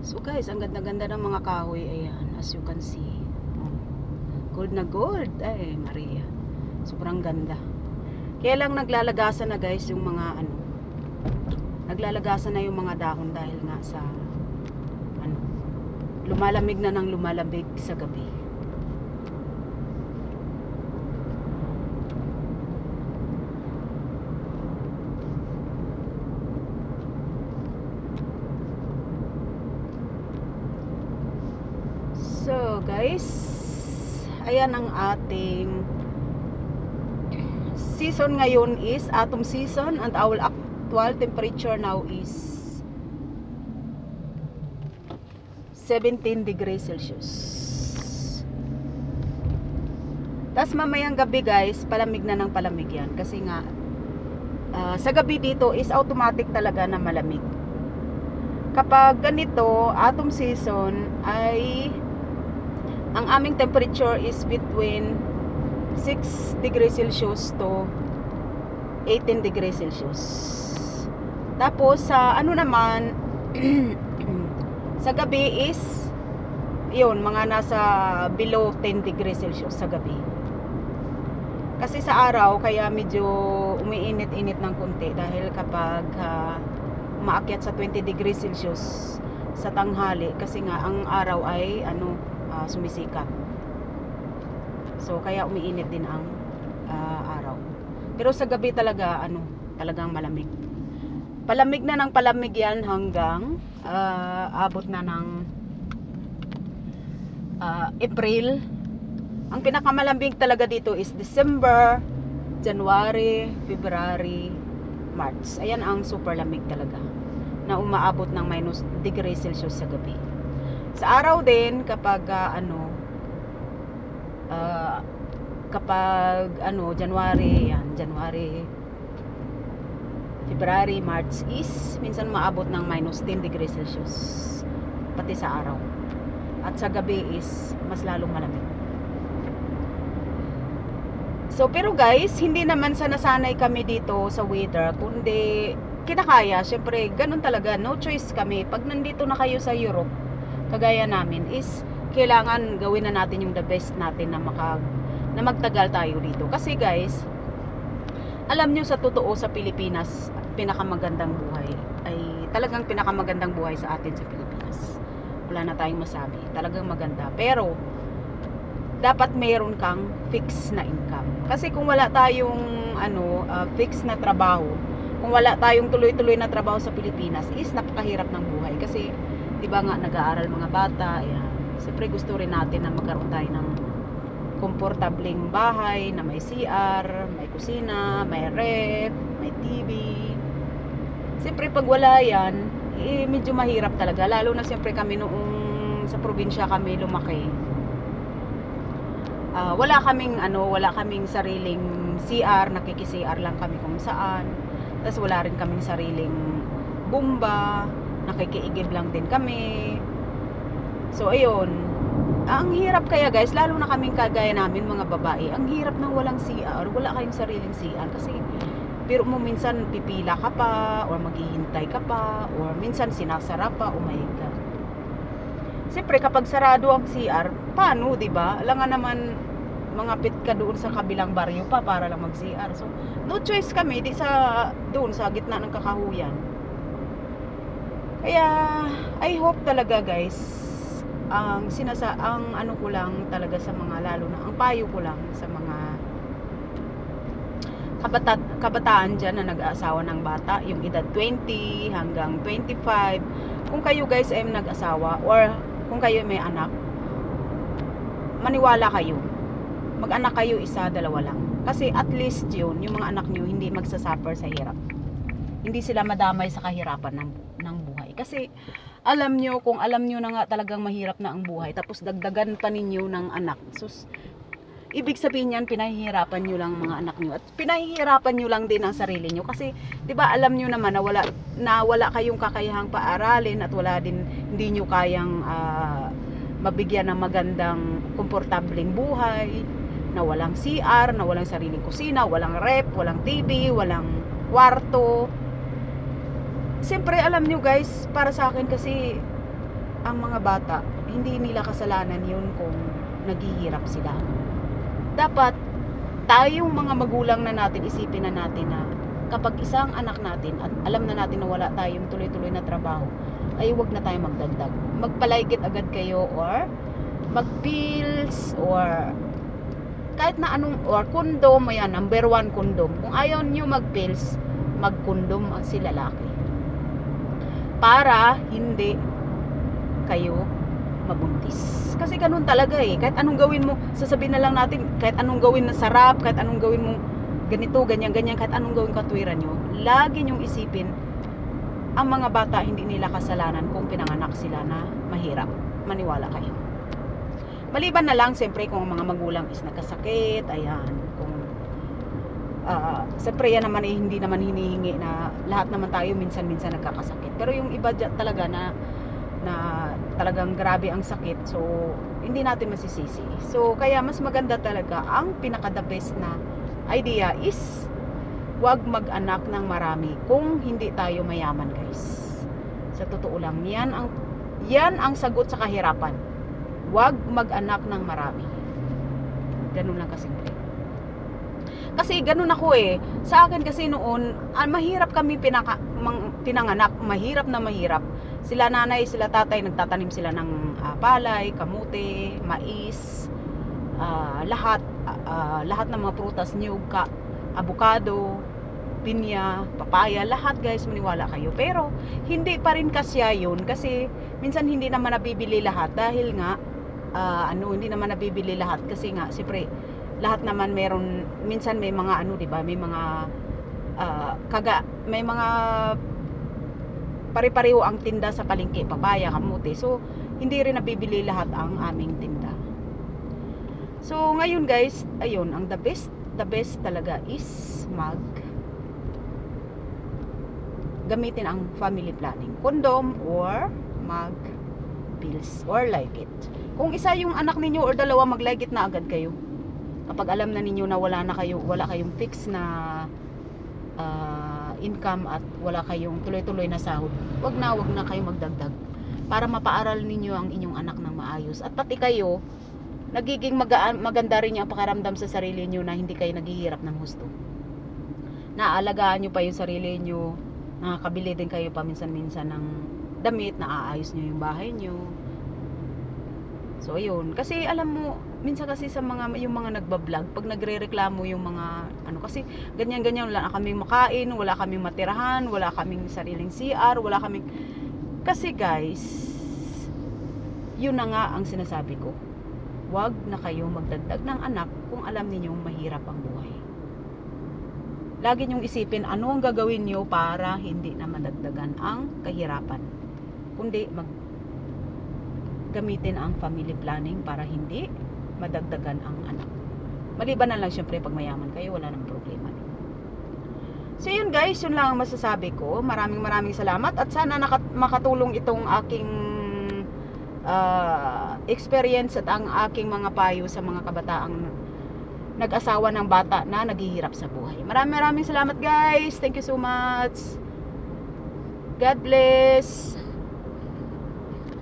So guys, ang ganda-ganda ng mga kahoy. Ayan, as you can see. Oh, gold na gold. Ay, Maria. Sobrang ganda. Kaya lang naglalagasan na guys yung mga ano. Naglalagasan na yung mga dahon dahil nga sa ano, lumalamig na ng lumalamig sa gabi. So guys, ayan ang ating season ngayon is autumn season, and our actual temperature now is 17 degrees Celsius. Tas mamayang gabi guys, palamig na ng palamig yan kasi nga sa gabi dito is automatic talaga na malamig. Kapag ganito autumn season ay ang aming temperature is between 6 degrees Celsius to 18 degrees Celsius. Tapos sa ano naman sa gabi is yun, mga nasa below 10 degrees Celsius sa gabi. Kasi sa araw kaya medyo umiinit-init ng konti dahil kapag umaakyat sa 20 degrees Celsius sa tanghali kasi nga ang araw ay sumisikat. So kaya umiinit din ang araw. Pero sa gabi talaga talagang malamig. Palamig na ng palamig yan hanggang abot na ng April. Ang pinakamalamig talaga dito is December, January, February, March. Ayan ang super lamig talaga na umaabot ng minus degrees Celsius sa gabi. Sa araw din kapag January, February, March is minsan maabot ng minus 10 degrees Celsius pati sa araw. At sa gabi is mas lalong malamig. So pero guys, hindi naman sa nasanay kami dito sa weather, kundi kinakaya. Syempre, ganun talaga, no choice kami. Pag nandito na kayo sa Europe, kagaya namin, is kailangan gawin na natin yung the best natin na magtagal tayo dito. Kasi guys, alam nyo sa totoo sa Pilipinas, pinakamagandang buhay ay talagang pinakamagandang buhay sa atin sa Pilipinas. Wala na tayong masabi. Talagang maganda. Pero dapat mayroon kang fix na income. Kasi kung wala tayong fix na trabaho, kung wala tayong tuloy-tuloy na trabaho sa Pilipinas, is napakahirap ng buhay. Kasi 'di ba nga nag-aaral mga bata, ayan. Siyempre gusto rin natin na magkaroon tayo ng komportableng bahay na may CR, may kusina, may ref, may TV. Siyempre pag wala yan, medyo mahirap talaga. Lalo na siyempre kami noong sa probinsya kami lumaki. Wala kaming sariling CR, nakiki-CR lang kami kung saan. Tapos wala rin kaming sariling bumba, nakikiigib lang din kami. So ayun, ang hirap kaya guys, lalo na kaming kagaya namin mga babae, ang hirap nang walang CR, wala kayong sariling CR. Kasi pero mo minsan pipila ka pa, or maghihintay ka pa, or minsan sinasara pa. Oh my God. Siyempre kapag sarado ang CR, paano, 'di ba? Alangan naman mangapit ka doon sa kabilang baryo pa para lang mag-CR. So no choice kami doon sa gitna ng kakahuyan. Kaya I hope talaga guys, ang ano ko lang talaga sa mga, lalo na ang payo ko lang sa mga kabataan dyan na nag-aasawa ng bata, yung edad 20 hanggang 25. Kung kayo guys ay nag-asawa, or kung kayo may anak, maniwala kayo, mag-anak kayo isa, dalawa lang. Kasi at least yun, yung mga anak nyo hindi magsasuffer sa hirap, hindi sila madamay sa kahirapan ng buhay. Kasi kung alam nyo na nga talagang mahirap na ang buhay, tapos dagdagan pa ninyo ng anak, sus, ibig sabihin yan, pinahihirapan nyo lang mga anak nyo, at pinahihirapan nyo lang din ang sarili nyo. Kasi 'di ba alam nyo naman na wala kayong kakayahang paaralin, at hindi nyo kayang mabigyan ng magandang komportableng buhay, na walang CR, na walang sariling kusina, walang rep, walang TV, walang kwarto. Siyempre alam nyo guys, para sa akin kasi ang mga bata, hindi nila kasalanan yun kung naghihirap sila. Dapat tayong mga magulang na natin, isipin na natin na kapag isang anak natin at alam na natin na wala tayong tuloy-tuloy na trabaho, ay huwag na tayo magdagdag. Magpalaygit agad kayo or mag-pills or kahit na anong, or kondom, ayan, number 1 kondom. Kung ayaw nyo mag-pills, mag-kondom si lalaki. Para hindi kayo mabuntis. Kasi ganun talaga eh. Kahit anong gawin mo, sasabihin na lang natin, kahit anong gawin na sarap, kahit anong gawin mo ganito, ganyan, ganyan, kahit anong gawin katwiran nyo, lagi nyong isipin, ang mga bata hindi nila kasalanan kung pinanganak sila na mahirap. Maniwala kayo. Maliban na lang, siyempre, kung mga magulang is nagkasakit, ayan, kung siyempre yan naman eh, hindi naman hinihingi na lahat naman tayo minsan-minsan nagkakasakit. Pero yung iba talaga na talagang grabe ang sakit, so hindi natin masisisi. So kaya mas maganda talaga, ang pinaka the best na idea is wag mag-anak ng marami kung hindi tayo mayaman, guys. Sa totoo lang, yan ang sagot sa kahirapan. Wag mag-anak ng marami. Ganun lang kasimple. Kasi ganun ako eh. Sa akin kasi noon, mahirap kami pinanganak, mahirap na mahirap. Sila nanay, sila tatay, nagtatanim sila ng palay, kamote, mais, lahat ng mga prutas, niyog, avocado, pinya, papaya, lahat, guys, maniwala kayo. Pero hindi pa rin kasya yun kasi minsan hindi naman nabibili lahat dahil nga hindi naman nabibili lahat kasi nga siyempre lahat naman meron, minsan may mga di ba, may mga may mga pare-pareho ang tinda sa palengke, papaya, kamote. So hindi rin nabibili lahat ang aming tinda. So ngayon, guys, ayun, ang the best talaga is gamitin ang family planning, condom or pills or like it. Kung isa yung anak ninyo or dalawa, mag-like it na agad kayo. Kapag alam na ninyo na wala kayong fix na income at wala kayong tuloy-tuloy na sahod, wag na kayong magdagdag para mapaaral ninyo ang inyong anak ng maayos. At pati kayo, nagiging maganda rin yung pakiramdam sa sarili nyo na hindi kayo naghihirap ng husto. Naaalagaan nyo pa yung sarili nyo, nakakabili din kayo paminsan-minsan ng damit, naaayos nyo yung bahay nyo. So ayun, kasi alam mo, minsan kasi sa yung mga nagbablog, pag nagrereklamo yung mga kasi ganyan-ganyan, wala kaming makain, wala kaming matirahan, wala kaming sariling CR, wala kaming, kasi guys, yun na nga ang sinasabi ko. Wag na kayo magdagdag ng anak kung alam ninyong mahirap ang buhay. Lagi nyong isipin ano ang gagawin nyo para hindi na madagdagan ang kahirapan, kundi gamitin ang family planning para hindi madagdagan ang anak. Maliban na lang syempre pag mayaman kayo, wala nang problema. So yun, guys, yun lang ang masasabi ko. Maraming salamat at sana makatulong itong aking experience at ang aking mga payo sa mga kabataang nag-asawa ng bata na naghihirap sa buhay. Maraming salamat, guys. Thank you so much. God bless.